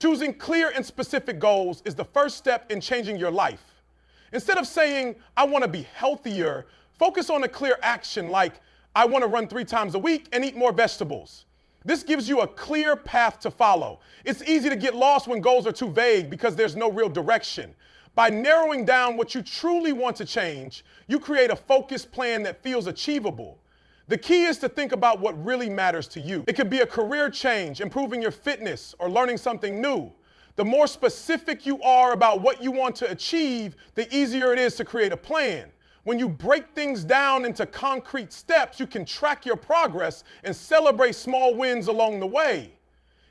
Choosing clear and specific goals is the first step in changing your life. Instead of saying, I want to be healthier, focus on a clear action like, I want to run 3 times a week and eat more vegetables. This gives you a clear path to follow. It's easy to get lost when goals are too vague because there's no real direction. By narrowing down what you truly want to change, you create a focused plan that feels achievable. The key is to think about what really matters to you. It could be a career change, improving your fitness, or learning something new. The more specific you are about what you want to achieve, the easier it is to create a plan. When you break things down into concrete steps, you can track your progress and celebrate small wins along the way.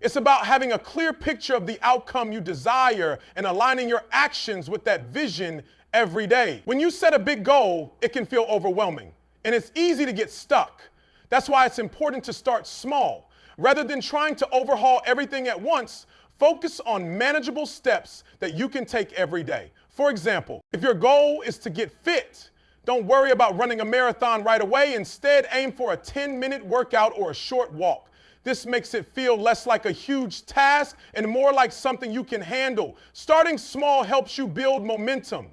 It's about having a clear picture of the outcome you desire and aligning your actions with that vision every day. When you set a big goal, it can feel overwhelming, and it's easy to get stuck. That's why it's important to start small. Rather than trying to overhaul everything at once, focus on manageable steps that you can take every day. For example, if your goal is to get fit, don't worry about running a marathon right away. Instead, aim for a 10-minute workout or a short walk. This makes it feel less like a huge task and more like something you can handle. Starting small helps you build momentum.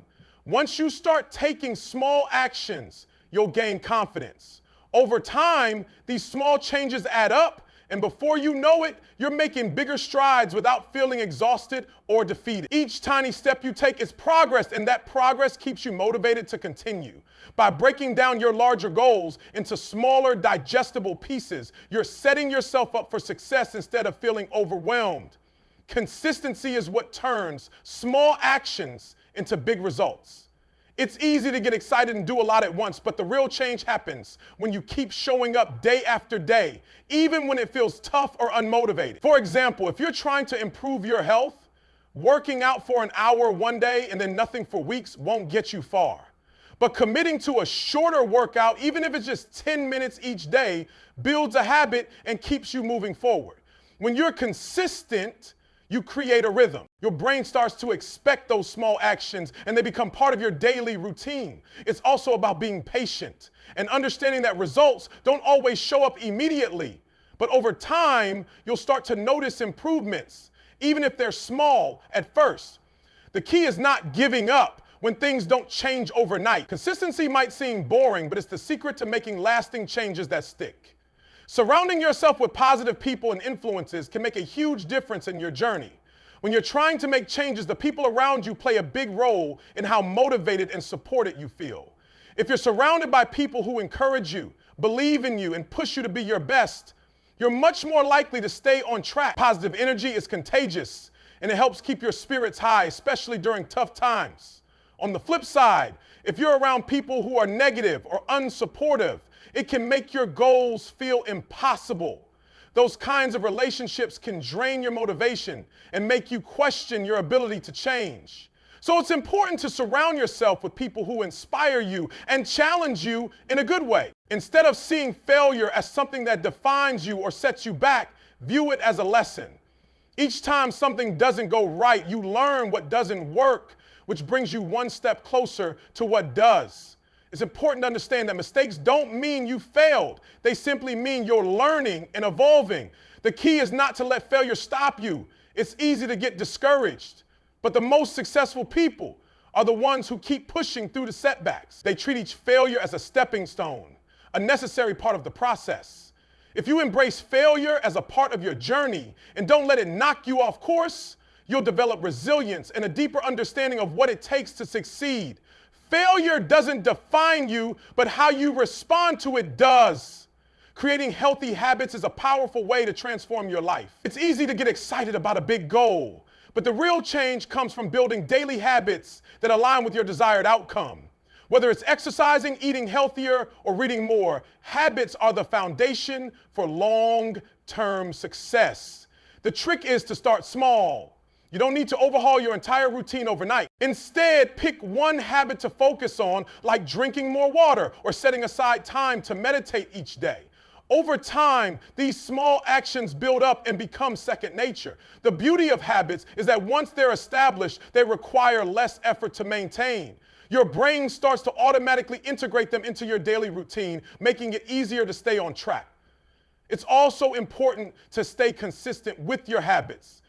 Once you start taking small actions, you'll gain confidence. Over time, these small changes add up, and before you know it, you're making bigger strides without feeling exhausted or defeated. Each tiny step you take is progress, and that progress keeps you motivated to continue. By breaking down your larger goals into smaller, digestible pieces, you're setting yourself up for success instead of feeling overwhelmed. Consistency is what turns small actions into big results. It's easy to get excited and do a lot at once, but the real change happens when you keep showing up day after day, even when it feels tough or unmotivated. For example, if you're trying to improve your health, working out for an hour one day and then nothing for weeks won't get you far. But committing to a shorter workout, even if it's just 10 minutes each day, builds a habit and keeps you moving forward. When you're consistent, you create a rhythm. Your brain starts to expect those small actions and they become part of your daily routine. It's also about being patient and understanding that results don't always show up immediately. But over time, you'll start to notice improvements, even if they're small at first. The key is not giving up when things don't change overnight. Consistency might seem boring, but it's the secret to making lasting changes that stick. Surrounding yourself with positive people and influences can make a huge difference in your journey. When you're trying to make changes, the people around you play a big role in how motivated and supported you feel. If you're surrounded by people who encourage you, believe in you, and push you to be your best, you're much more likely to stay on track. Positive energy is contagious, and it helps keep your spirits high, especially during tough times. On the flip side, if you're around people who are negative or unsupportive, it can make your goals feel impossible. Those kinds of relationships can drain your motivation and make you question your ability to change. So it's important to surround yourself with people who inspire you and challenge you in a good way. Instead of seeing failure as something that defines you or sets you back, view it as a lesson. Each time something doesn't go right, you learn what doesn't work, which brings you one step closer to what does. It's important to understand that mistakes don't mean you failed. They simply mean you're learning and evolving. The key is not to let failure stop you. It's easy to get discouraged, but the most successful people are the ones who keep pushing through the setbacks. They treat each failure as a stepping stone, a necessary part of the process. If you embrace failure as a part of your journey and don't let it knock you off course, you'll develop resilience and a deeper understanding of what it takes to succeed. Failure doesn't define you, but how you respond to it does. Creating healthy habits is a powerful way to transform your life. It's easy to get excited about a big goal, but the real change comes from building daily habits that align with your desired outcome. Whether it's exercising, eating healthier, or reading more, habits are the foundation for long-term success. The trick is to start small. You don't need to overhaul your entire routine overnight. Instead, pick one habit to focus on, like drinking more water or setting aside time to meditate each day. Over time, these small actions build up and become second nature. The beauty of habits is that once they're established, they require less effort to maintain. Your brain starts to automatically integrate them into your daily routine, making it easier to stay on track. It's also important to stay consistent with your habits.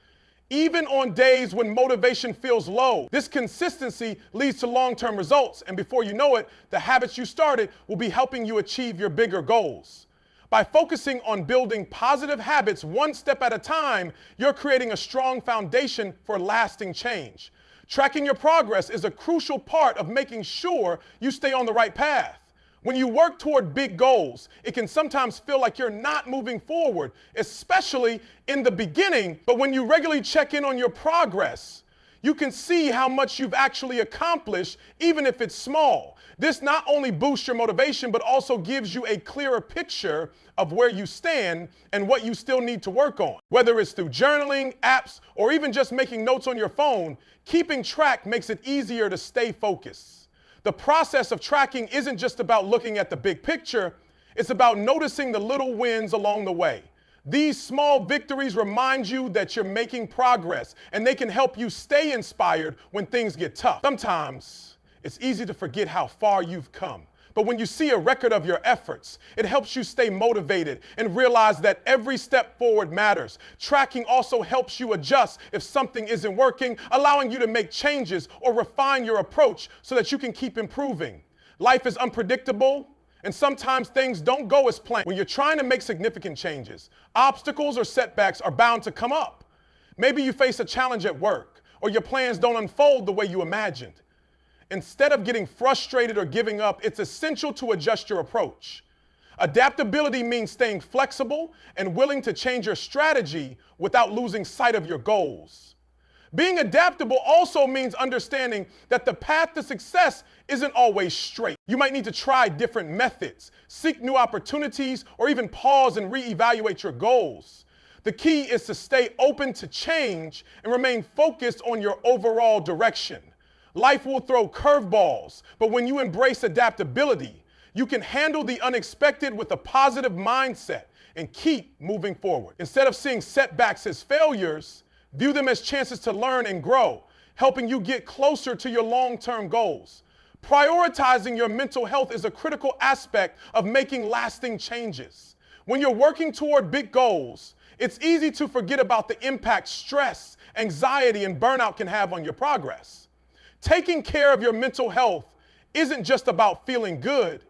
even on days when motivation feels low. This consistency leads to long-term results, and before you know it, the habits you started will be helping you achieve your bigger goals. By focusing on building positive habits one step at a time, you're creating a strong foundation for lasting change. Tracking your progress is a crucial part of making sure you stay on the right path. When you work toward big goals, it can sometimes feel like you're not moving forward, especially in the beginning. But when you regularly check in on your progress, you can see how much you've actually accomplished, even if it's small. This not only boosts your motivation, but also gives you a clearer picture of where you stand and what you still need to work on. Whether it's through journaling, apps, or even just making notes on your phone, keeping track makes it easier to stay focused. The process of tracking isn't just about looking at the big picture, it's about noticing the little wins along the way. These small victories remind you that you're making progress, and they can help you stay inspired when things get tough. Sometimes it's easy to forget how far you've come. But when you see a record of your efforts, it helps you stay motivated and realize that every step forward matters. Tracking also helps you adjust if something isn't working, allowing you to make changes or refine your approach so that you can keep improving. Life is unpredictable, and sometimes things don't go as planned. When you're trying to make significant changes, obstacles or setbacks are bound to come up. Maybe you face a challenge at work, or your plans don't unfold the way you imagined. Instead of getting frustrated or giving up, it's essential to adjust your approach. Adaptability means staying flexible and willing to change your strategy without losing sight of your goals. Being adaptable also means understanding that the path to success isn't always straight. You might need to try different methods, seek new opportunities, or even pause and reevaluate your goals. The key is to stay open to change and remain focused on your overall direction. Life will throw curveballs, but when you embrace adaptability, you can handle the unexpected with a positive mindset and keep moving forward. Instead of seeing setbacks as failures, view them as chances to learn and grow, helping you get closer to your long-term goals. Prioritizing your mental health is a critical aspect of making lasting changes. When you're working toward big goals, it's easy to forget about the impact stress, anxiety, and burnout can have on your progress. Taking care of your mental health isn't just about feeling good.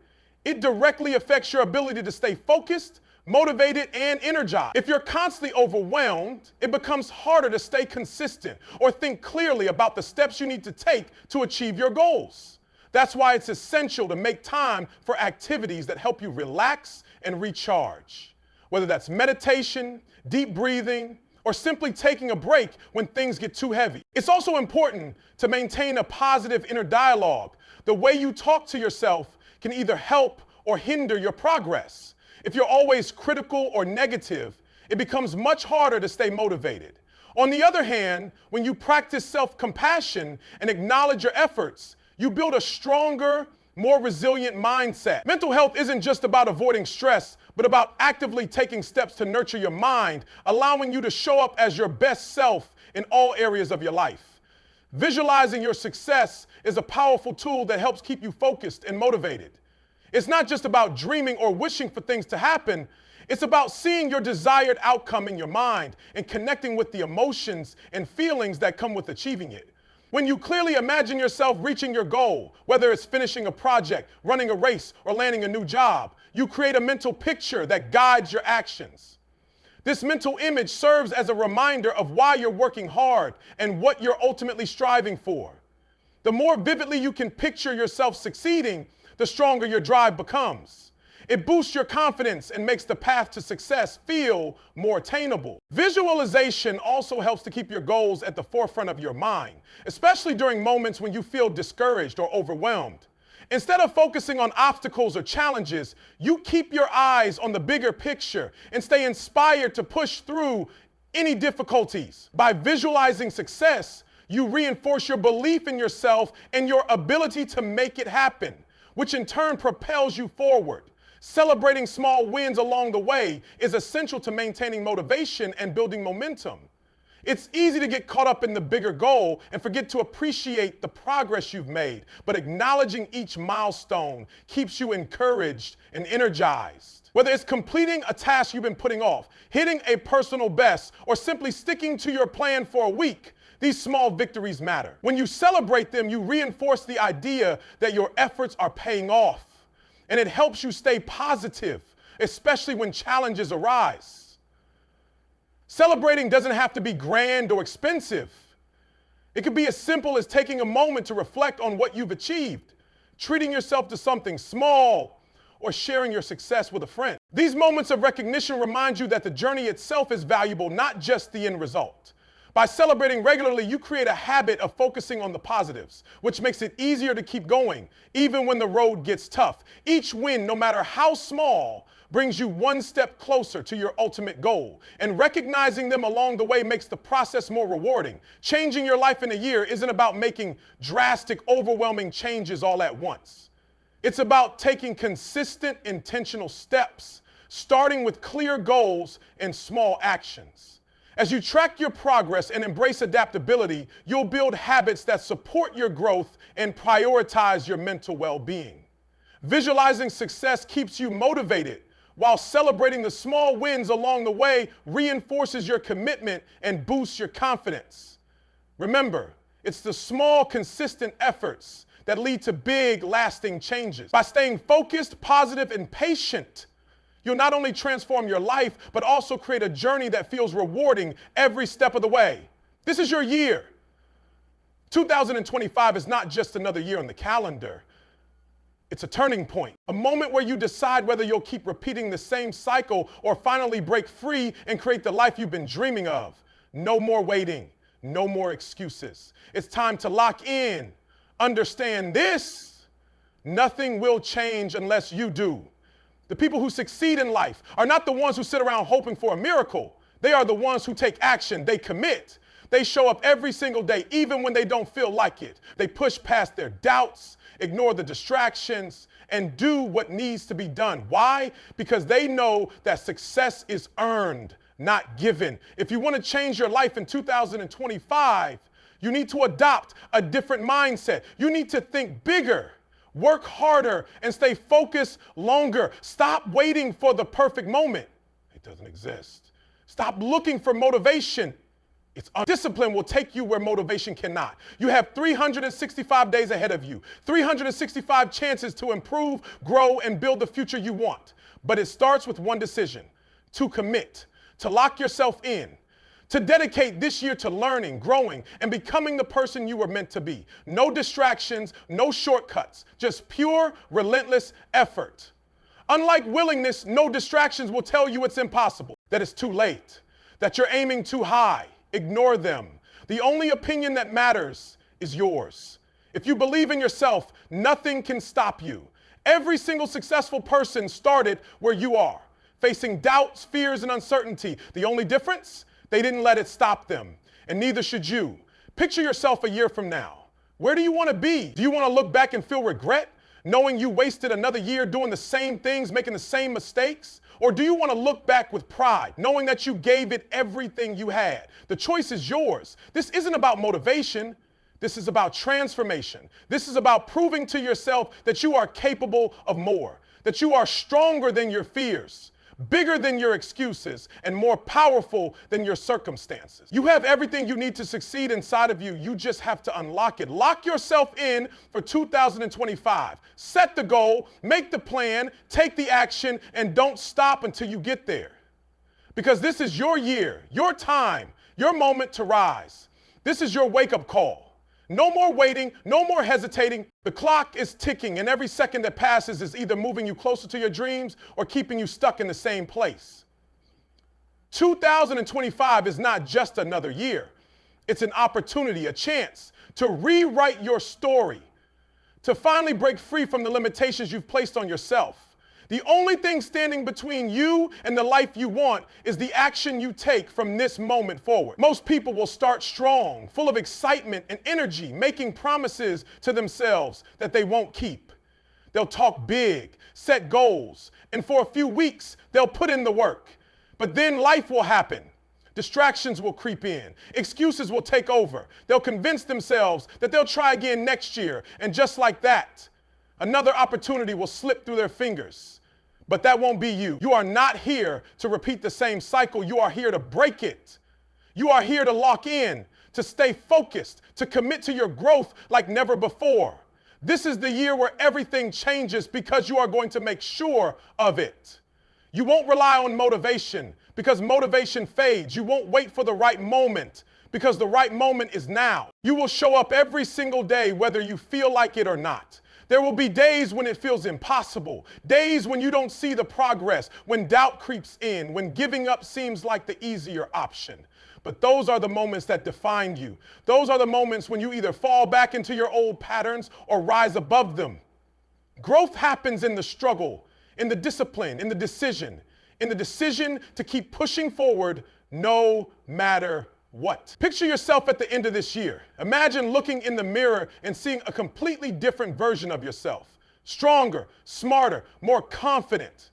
It directly affects your ability to stay focused, motivated, and energized. If you're constantly overwhelmed, it becomes harder to stay consistent or think clearly about the steps you need to take to achieve your goals. That's why it's essential to make time for activities that help you relax and recharge. Whether that's meditation, deep breathing, or simply taking a break when things get too heavy. It's also important to maintain a positive inner dialogue. The way you talk to yourself can either help or hinder your progress. If you're always critical or negative, it becomes much harder to stay motivated. On the other hand, when you practice self-compassion and acknowledge your efforts, you build a stronger, more resilient mindset. Mental health isn't just about avoiding stress, but about actively taking steps to nurture your mind, allowing you to show up as your best self in all areas of your life. Visualizing your success is a powerful tool that helps keep you focused and motivated. It's not just about dreaming or wishing for things to happen. It's about seeing your desired outcome in your mind and connecting with the emotions and feelings that come with achieving it. When you clearly imagine yourself reaching your goal, whether it's finishing a project, running a race, or landing a new job, you create a mental picture that guides your actions. This mental image serves as a reminder of why you're working hard and what you're ultimately striving for. The more vividly you can picture yourself succeeding, the stronger your drive becomes. It boosts your confidence and makes the path to success feel more attainable. Visualization also helps to keep your goals at the forefront of your mind, especially during moments when you feel discouraged or overwhelmed. Instead of focusing on obstacles or challenges, you keep your eyes on the bigger picture and stay inspired to push through any difficulties. By visualizing success, you reinforce your belief in yourself and your ability to make it happen, which in turn propels you forward. Celebrating small wins along the way is essential to maintaining motivation and building momentum. It's easy to get caught up in the bigger goal and forget to appreciate the progress you've made, but acknowledging each milestone keeps you encouraged and energized. Whether it's completing a task you've been putting off, hitting a personal best, or simply sticking to your plan for a week, these small victories matter. When you celebrate them, you reinforce the idea that your efforts are paying off, and it helps you stay positive, especially when challenges arise. Celebrating doesn't have to be grand or expensive. It could be as simple as taking a moment to reflect on what you've achieved, treating yourself to something small, or sharing your success with a friend. These moments of recognition remind you that the journey itself is valuable, not just the end result. By celebrating regularly, you create a habit of focusing on the positives, which makes it easier to keep going, even when the road gets tough. Each win, no matter how small, brings you one step closer to your ultimate goal. And recognizing them along the way makes the process more rewarding. Changing your life in a year isn't about making drastic, overwhelming changes all at once. It's about taking consistent, intentional steps, starting with clear goals and small actions. As you track your progress and embrace adaptability, you'll build habits that support your growth and prioritize your mental well-being. Visualizing success keeps you motivated, while celebrating the small wins along the way reinforces your commitment and boosts your confidence. Remember, it's the small, consistent efforts that lead to big, lasting changes. By staying focused, positive, and patient, you'll not only transform your life, but also create a journey that feels rewarding every step of the way. This is your year. 2025 is not just another year on the calendar. It's a turning point, a moment where you decide whether you'll keep repeating the same cycle or finally break free and create the life you've been dreaming of. No more waiting, no more excuses. It's time to lock in. Understand this: nothing will change unless you do. The people who succeed in life are not the ones who sit around hoping for a miracle. They are the ones who take action. They commit. They show up every single day, even when they don't feel like it. They push past their doubts, ignore the distractions, and do what needs to be done. Why? Because they know that success is earned, not given. If you want to change your life in 2025, you need to adopt a different mindset. You need to think bigger, work harder, and stay focused longer. Stop waiting for the perfect moment. It doesn't exist. Stop looking for motivation. Discipline will take you where motivation cannot. You have 365 days ahead of you, 365 chances to improve, grow, and build the future you want. But it starts with one decision: to commit, to lock yourself in, to dedicate this year to learning, growing, and becoming the person you were meant to be. No distractions, no shortcuts, just pure, relentless effort. Unlike willingness, no distractions will tell you it's impossible, that it's too late, that you're aiming too high. Ignore them. The only opinion that matters is yours. If you believe in yourself, nothing can stop you. Every single successful person started where you are, facing doubts, fears, and uncertainty. The only difference? They didn't let it stop them, and neither should you. Picture yourself a year from now. Where do you want to be? Do you want to look back and feel regret, knowing you wasted another year doing the same things, making the same mistakes? Or do you want to look back with pride, knowing that you gave it everything you had? The choice is yours. This isn't about motivation. This is about transformation. This is about proving to yourself that you are capable of more, that you are stronger than your fears, bigger than your excuses, and more powerful than your circumstances. You have everything you need to succeed inside of you. You just have to unlock it. Lock yourself in for 2025. Set the goal, make the plan, take the action, and don't stop until you get there. Because this is your year, your time, your moment to rise. This is your wake-up call. No more waiting, no more hesitating. The clock is ticking, and every second that passes is either moving you closer to your dreams or keeping you stuck in the same place. 2025 is not just another year. It's an opportunity, a chance to rewrite your story, to finally break free from the limitations you've placed on yourself. The only thing standing between you and the life you want is the action you take from this moment forward. Most people will start strong, full of excitement and energy, making promises to themselves that they won't keep. They'll talk big, set goals, and for a few weeks, they'll put in the work. But then life will happen. Distractions will creep in. Excuses will take over. They'll convince themselves that they'll try again next year. And just like that, another opportunity will slip through their fingers. But that won't be you. You are not here to repeat the same cycle. You are here to break it. You are here to lock in, to stay focused, to commit to your growth like never before. This is the year where everything changes because you are going to make sure of it. You won't rely on motivation because motivation fades. You won't wait for the right moment because the right moment is now. You will show up every single day whether you feel like it or not. There will be days when it feels impossible, days when you don't see the progress, when doubt creeps in, when giving up seems like the easier option. But those are the moments that define you. Those are the moments when you either fall back into your old patterns or rise above them. Growth happens in the struggle, in the discipline, in the decision to keep pushing forward no matter what. Picture yourself at the end of this year. Imagine looking in the mirror and seeing a completely different version of yourself. Stronger, smarter, more confident.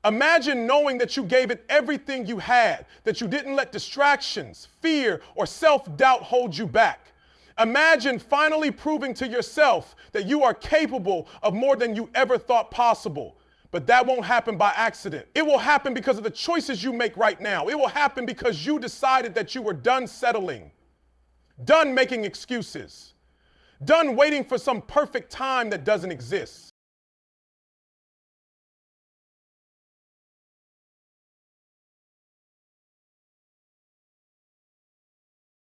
Imagine knowing that you gave it everything you had, that you didn't let distractions, fear, or self-doubt hold you back. Imagine finally proving to yourself that you are capable of more than you ever thought possible. But that won't happen by accident. It will happen because of the choices you make right now. It will happen because you decided that you were done settling, done making excuses, done waiting for some perfect time that doesn't exist.